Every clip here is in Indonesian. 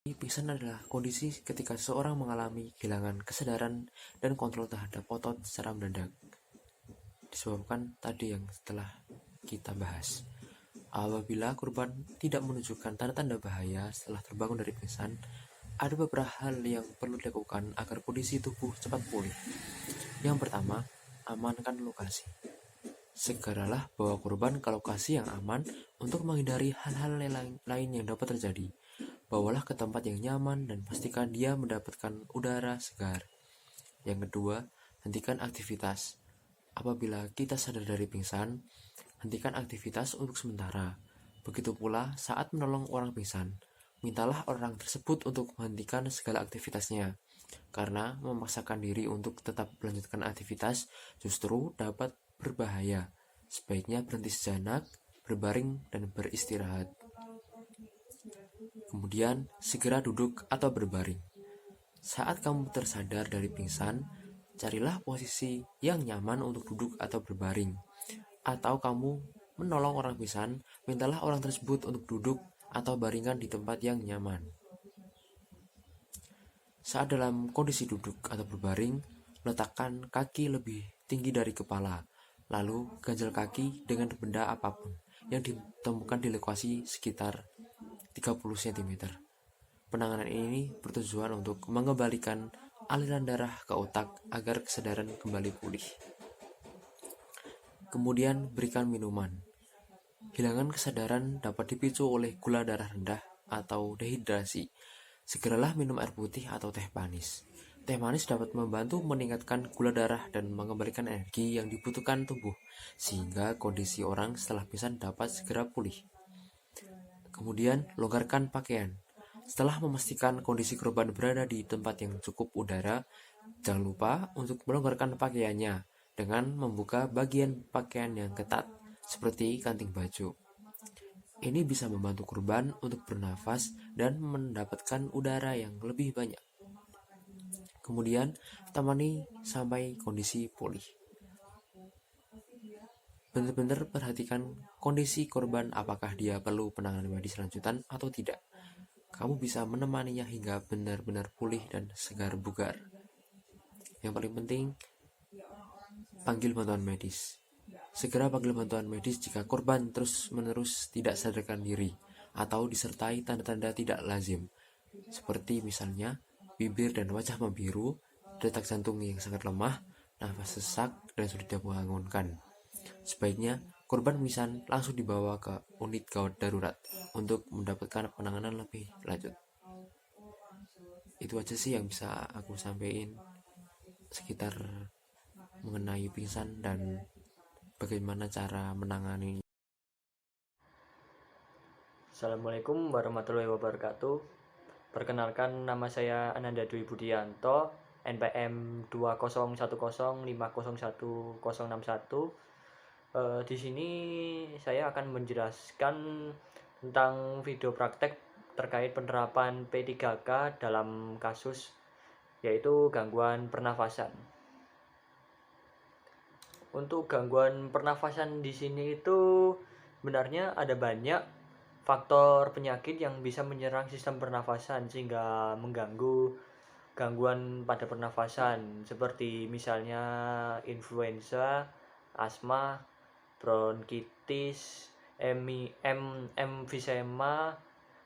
Pingsan adalah kondisi ketika seseorang mengalami kehilangan kesadaran dan kontrol terhadap otot secara mendadak, disebabkan tadi yang setelah kita bahas. Apabila korban tidak menunjukkan tanda-tanda bahaya setelah terbangun dari pingsan, ada beberapa hal yang perlu dilakukan agar kondisi tubuh cepat pulih. Yang pertama, amankan lokasi. Segeralah bawa korban ke lokasi yang aman untuk menghindari hal-hal lain yang dapat terjadi. Bawalah ke tempat yang nyaman dan pastikan dia mendapatkan udara segar. Yang kedua, hentikan aktivitas. Apabila kita sadar dari pingsan, hentikan aktivitas untuk sementara. Begitu pula saat menolong orang pingsan, mintalah orang tersebut untuk menghentikan segala aktivitasnya. Karena memaksakan diri untuk tetap melanjutkan aktivitas justru dapat berbahaya. Sebaiknya berhenti sejenak, berbaring, dan beristirahat. Kemudian, segera duduk atau berbaring. Saat kamu tersadar dari pingsan, carilah posisi yang nyaman untuk duduk atau berbaring. Atau kamu menolong orang pingsan, mintalah orang tersebut untuk duduk atau baringkan di tempat yang nyaman. Saat dalam kondisi duduk atau berbaring, letakkan kaki lebih tinggi dari kepala, lalu ganjal kaki dengan benda apapun yang ditemukan di lokasi sekitar 30 cm. Penanganan ini bertujuan untuk mengembalikan aliran darah ke otak agar kesadaran kembali pulih. Kemudian berikan minuman. Hilangan kesadaran dapat dipicu oleh gula darah rendah atau dehidrasi. Segeralah minum air putih atau teh manis. Teh manis dapat membantu meningkatkan gula darah dan mengembalikan energi yang dibutuhkan tubuh, sehingga kondisi orang setelah pingsan dapat segera pulih. Kemudian, longgarkan pakaian. Setelah memastikan kondisi korban berada di tempat yang cukup udara, jangan lupa untuk melonggarkan pakaiannya dengan membuka bagian pakaian yang ketat, seperti kanting baju. Ini bisa membantu korban untuk bernafas dan mendapatkan udara yang lebih banyak. Kemudian, temani sampai kondisi pulih. Benar-benar perhatikan kondisi korban, apakah dia perlu penanganan medis lanjutan atau tidak. Kamu bisa menemaninya hingga benar-benar pulih dan segar bugar. Yang paling penting, panggil bantuan medis. Segera panggil bantuan medis jika korban terus-menerus tidak sadarkan diri atau disertai tanda-tanda tidak lazim, seperti misalnya bibir dan wajah membiru, detak jantung yang sangat lemah, nafas sesak, dan sulit dibangunkan. Sebaiknya korban pingsan langsung dibawa ke unit gawat darurat untuk mendapatkan penanganan lebih lanjut. Itu aja sih yang bisa aku sampaikan sekitar mengenai pingsan dan bagaimana cara menangani. Assalamualaikum warahmatullahi wabarakatuh. Perkenalkan, nama saya Ananda Dwi Budianto, NPM 2010501061. Di sini saya akan menjelaskan tentang video praktek terkait penerapan P3K dalam kasus yaitu gangguan pernafasan. Untuk gangguan pernafasan di sini itu sebenarnya ada banyak faktor penyakit yang bisa menyerang sistem pernafasan sehingga mengganggu gangguan pada pernafasan, seperti misalnya influenza, asma, bronkitis, emfisema,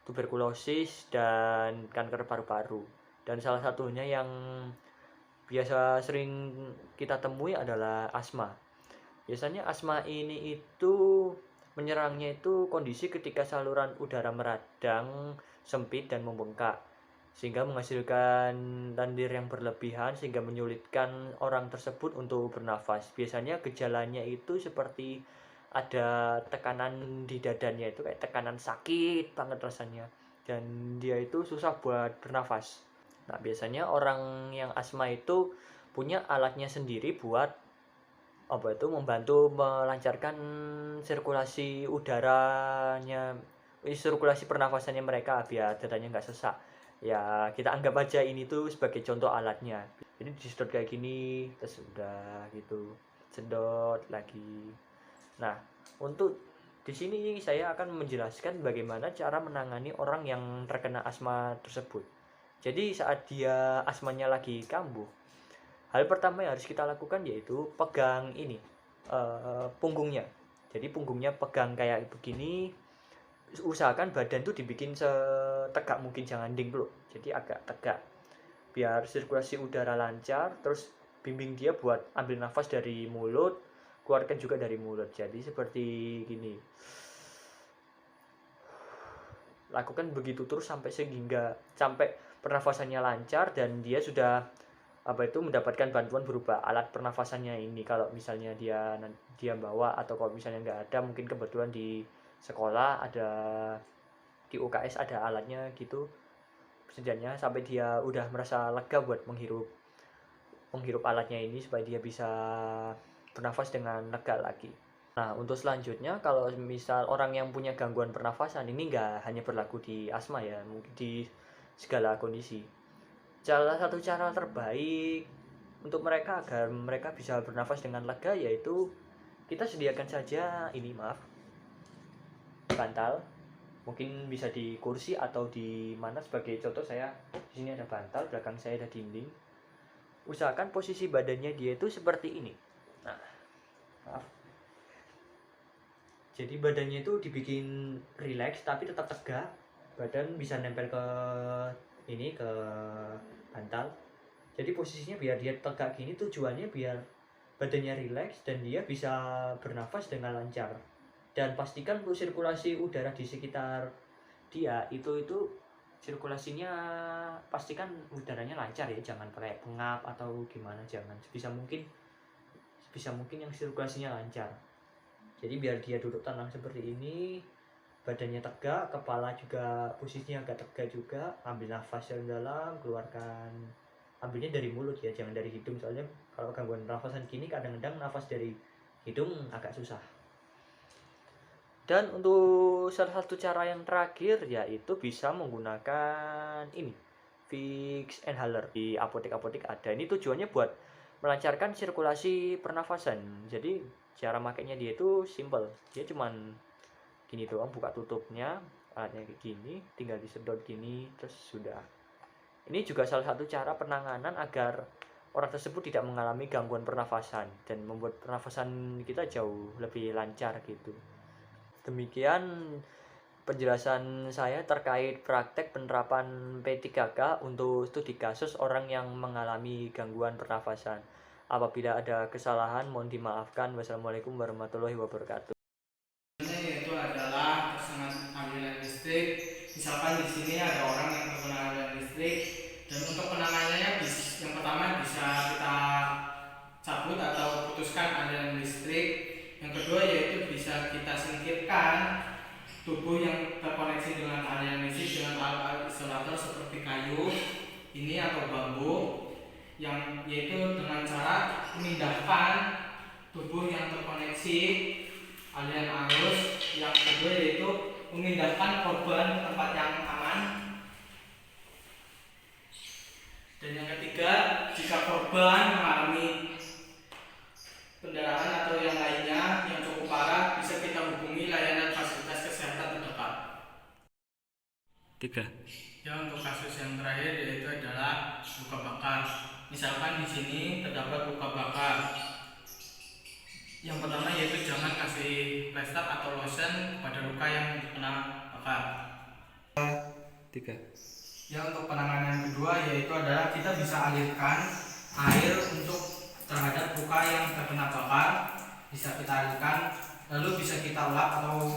tuberkulosis, dan kanker paru-paru. Dan salah satunya yang biasa sering kita temui adalah asma. Biasanya asma ini itu menyerangnya itu kondisi ketika saluran udara meradang, sempit, dan membengkak, sehingga menghasilkan lendir yang berlebihan sehingga menyulitkan orang tersebut untuk bernafas. Biasanya gejalanya itu seperti ada tekanan di dadanya, itu kayak tekanan sakit banget rasanya, dan dia itu susah buat bernafas. Nah, biasanya orang yang asma itu punya alatnya sendiri buat membantu melancarkan sirkulasi udaranya, sirkulasi pernafasannya mereka biar dadanya nggak sesak. Ya, kita anggap aja ini tuh sebagai contoh alatnya. Jadi disedot kayak gini, terus udah gitu, sedot lagi. Nah, untuk Di sini saya akan menjelaskan bagaimana cara menangani orang yang terkena asma tersebut. Jadi saat dia asmanya lagi kambuh, hal pertama yang harus kita lakukan yaitu pegang ini punggungnya. Jadi punggungnya pegang kayak begini, usahakan badan tuh dibikin setegak mungkin, jangan dingkluk. Jadi agak tegak biar sirkulasi udara lancar. Terus bimbing dia buat ambil nafas dari mulut, keluarkan juga dari mulut. Jadi seperti gini. Lakukan begitu terus sampai pernafasannya lancar dan dia sudah mendapatkan bantuan berupa alat pernafasannya ini. Kalau misalnya dia bawa, atau kalau misalnya nggak ada, mungkin kebetulan di sekolah ada, di UKS ada alatnya gitu, setidaknya sampai dia udah merasa lega buat menghirup alatnya ini supaya dia bisa bernafas dengan lega lagi. Nah, untuk selanjutnya, kalau misal orang yang punya gangguan pernafasan, ini nggak hanya berlaku di asma ya, mungkin di segala kondisi. Salah satu cara terbaik untuk mereka agar mereka bisa bernafas dengan lega yaitu kita sediakan saja bantal. Mungkin bisa di kursi atau di mana. Sebagai contoh, saya di sini ada bantal, belakang saya ada dinding. Usahakan posisi badannya dia itu seperti ini. Nah, maaf. Jadi badannya itu dibikin rileks tapi tetap tegak. Badan bisa nempel ke bantal. Jadi posisinya biar dia tegak gini, tujuannya biar badannya rileks dan dia bisa bernafas dengan lancar. Dan pastikan sirkulasi udara di sekitar dia itu sirkulasinya, pastikan udaranya lancar ya, jangan pakai pengap atau gimana, jangan. Sebisa mungkin yang sirkulasinya lancar. Jadi biar dia duduk tenang seperti ini, badannya tegak, kepala juga posisinya agak tegak juga. Ambil nafas yang dalam, keluarkan. Ambilnya dari mulut ya, jangan dari hidung, soalnya kalau gangguan pernafasan gini kadang-kadang nafas dari hidung agak susah. Dan untuk salah satu cara yang terakhir yaitu bisa menggunakan ini, Vicks inhaler. Di apotek-apotek ada. Ini tujuannya buat melancarkan sirkulasi pernafasan. Jadi cara makainya dia itu simple. Dia cuman gini doang, buka tutupnya, alatnya kayak gini, tinggal disedot gini, terus sudah. Ini juga salah satu cara penanganan agar orang tersebut tidak mengalami gangguan pernafasan dan membuat pernafasan kita jauh lebih lancar gitu. Demikian penjelasan saya terkait praktek penerapan P3K untuk studi kasus orang yang mengalami gangguan pernafasan. Apabila ada kesalahan mohon dimaafkan. Wassalamualaikum warahmatullahi wabarakatuh. Yaitu adalah tersengat aliran listrik. Misalkan di sini ada orang yang terkena aliran listrik, dan untuk penanganannya yang pertama bisa kita cabut atau putuskan aliran listrik. Yang kedua yaitu bisa kita singkirkan tubuh yang terkoneksi dengan aliran listrik dengan alat-alat isolator seperti kayu ini atau bambu, yang yaitu dengan cara memindahkan tubuh yang terkoneksi aliran arus. Yang kedua yaitu memindahkan korban ke tempat yang aman. Dan yang ketiga, jika korban mengalami pendarahan atau yang lainnya yang cukup parah, bisa kita hubungi layanan fasilitas kesehatan terdekat. 3. Ya, untuk kasus yang terakhir yaitu adalah luka bakar. Misalkan di sini terdapat luka bakar. Yang pertama yaitu jangan kasih plester atau lotion pada luka yang terkena bakar. 3. Ya, untuk penanganan kedua yaitu adalah kita bisa alirkan air terhadap luka yang terkena bakar. Bisa kita alirkan, lalu bisa kita lap atau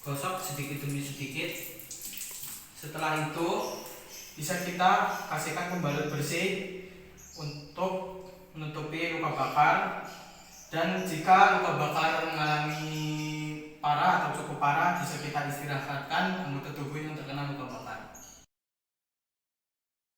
gosok sedikit demi sedikit. Setelah itu bisa kita kasihkan pembalut bersih untuk menutupi luka bakar. Dan jika luka bakar mengalami parah atau cukup parah, bisa kita istirahatkan anggota tubuh yang terkena luka bakar.